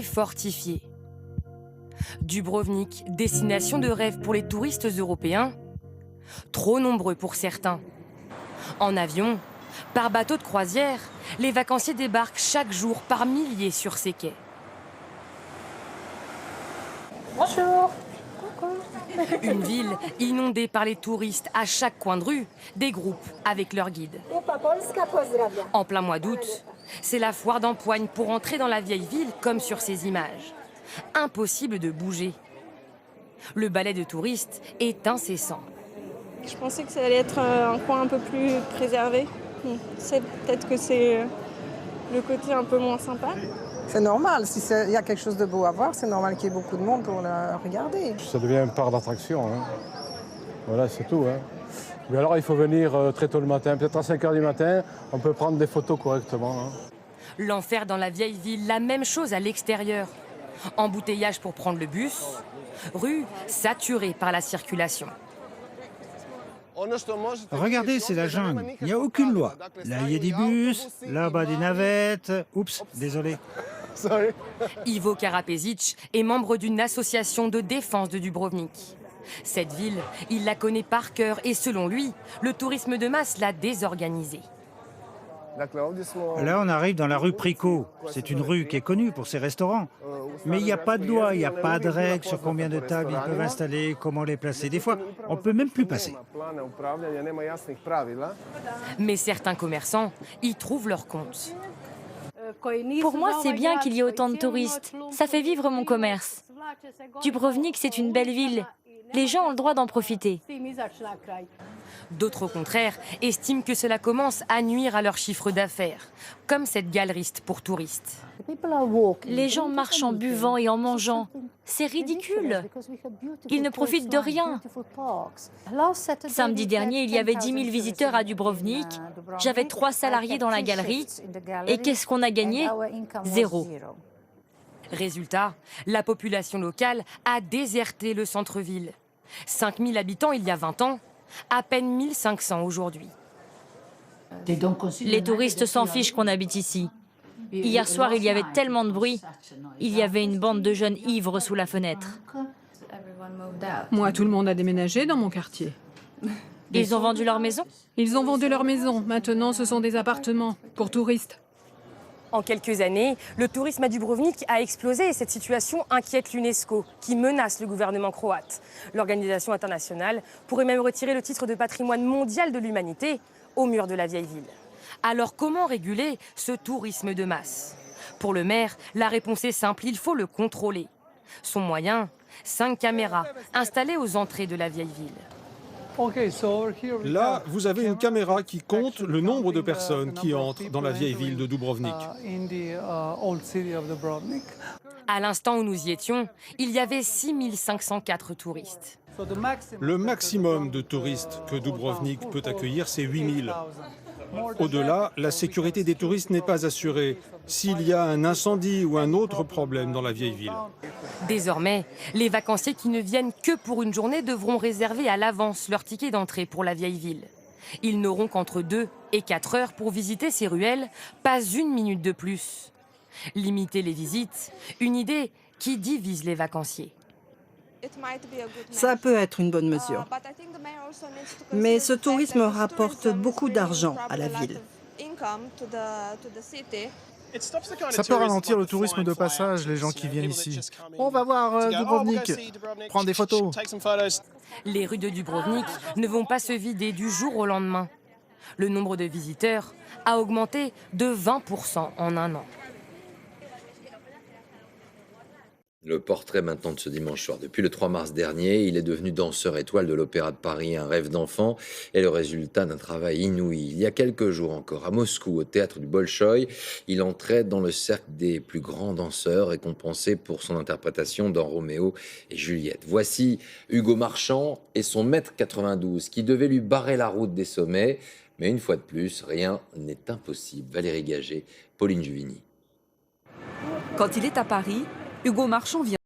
et fortifié. Dubrovnik, destination de rêve pour les touristes européens, trop nombreux pour certains. En avion, par bateau de croisière, les vacanciers débarquent chaque jour par milliers sur ces quais. Bonjour. Une ville inondée par les touristes à chaque coin de rue, des groupes avec leurs guides. En plein mois d'août, c'est la foire d'empoigne pour entrer dans la vieille ville comme sur ces images. Impossible de bouger. Le balai de touristes est incessant. Je pensais que ça allait être un coin un peu plus préservé. Peut-être que c'est le côté un peu moins sympa. C'est normal, s'il y a quelque chose de beau à voir, c'est normal qu'il y ait beaucoup de monde pour le regarder. Ça devient une part d'attraction. Hein. Voilà, c'est tout. Hein. Mais alors, il faut venir très tôt le matin, peut-être à 5 h du matin, on peut prendre des photos correctement. Hein. L'enfer dans la vieille ville, la même chose à l'extérieur. Embouteillage pour prendre le bus, rue saturée par la circulation. Regardez, c'est la jungle. Il n'y a aucune loi. Là, il y a des bus, là-bas des navettes. Oups, désolé. Ivo Karapezic est membre d'une association de défense de Dubrovnik. Cette ville, il la connaît par cœur et selon lui, le tourisme de masse l'a désorganisée. Là, on arrive dans la rue Pricot. C'est une rue qui est connue pour ses restaurants. Mais il n'y a pas de loi, il n'y a pas de règles sur combien de tables ils peuvent installer, comment les placer. Des fois, on ne peut même plus passer. Mais certains commerçants y trouvent leur compte. Pour moi, c'est bien qu'il y ait autant de touristes. Ça fait vivre mon commerce. Dubrovnik, c'est une belle ville. Les gens ont le droit d'en profiter. D'autres, au contraire, estiment que cela commence à nuire à leur chiffre d'affaires, comme cette galeriste pour touristes. Les gens marchent en buvant et en mangeant. C'est ridicule. Ils ne profitent de rien. Samedi dernier, il y avait 10 000 visiteurs à Dubrovnik. J'avais 3 salariés dans la galerie. Et qu'est-ce qu'on a gagné? 0. Résultat, la population locale a déserté le centre-ville. 5 000 habitants il y a 20 ans, à peine 1 500 aujourd'hui. Les touristes s'en fichent qu'on habite ici. Hier soir, il y avait tellement de bruit. Il y avait une bande de jeunes ivres sous la fenêtre. Moi, tout le monde a déménagé dans mon quartier. Ils ont vendu leur maison? Ils ont vendu leur maison. Maintenant, ce sont des appartements pour touristes. En quelques années, le tourisme à Dubrovnik a explosé et cette situation inquiète l'UNESCO, qui menace le gouvernement croate. L'organisation internationale pourrait même retirer le titre de patrimoine mondial de l'humanité au mur de la vieille ville. Alors comment réguler ce tourisme de masse? Pour le maire, la réponse est simple, il faut le contrôler. Son moyen, 5 caméras installées aux entrées de la vieille ville. Là, vous avez une caméra qui compte le nombre de personnes qui entrent dans la vieille ville de Dubrovnik. À l'instant où nous y étions, il y avait 6 504 touristes. Le maximum de touristes que Dubrovnik peut accueillir, c'est 8 000. Au-delà, la sécurité des touristes n'est pas assurée s'il y a un incendie ou un autre problème dans la vieille ville. Désormais, les vacanciers qui ne viennent que pour une journée devront réserver à l'avance leur ticket d'entrée pour la vieille ville. Ils n'auront qu'entre 2 et 4 heures pour visiter ces ruelles, pas une minute de plus. Limiter les visites, une idée qui divise les vacanciers. Ça peut être une bonne mesure. Mais ce tourisme rapporte beaucoup d'argent à la ville. Ça peut ralentir le tourisme de passage, les gens qui viennent ici. On va voir Dubrovnik, prendre des photos. Les rues de Dubrovnik ne vont pas se vider du jour au lendemain. Le nombre de visiteurs a augmenté de 20% en un an. Le portrait maintenant de ce dimanche soir. Depuis le 3 mars dernier, il est devenu danseur étoile de l'Opéra de Paris, un rêve d'enfant et le résultat d'un travail inouï. Il y a quelques jours encore, à Moscou, au théâtre du Bolchoï, il entrait dans le cercle des plus grands danseurs, récompensé pour son interprétation dans Roméo et Juliette. Voici Hugo Marchand et son mètre 92 qui devait lui barrer la route des sommets. Mais une fois de plus, rien n'est impossible. Valérie Gagé, Pauline Juvigny. Quand il est à Paris, Hugo Marchand vient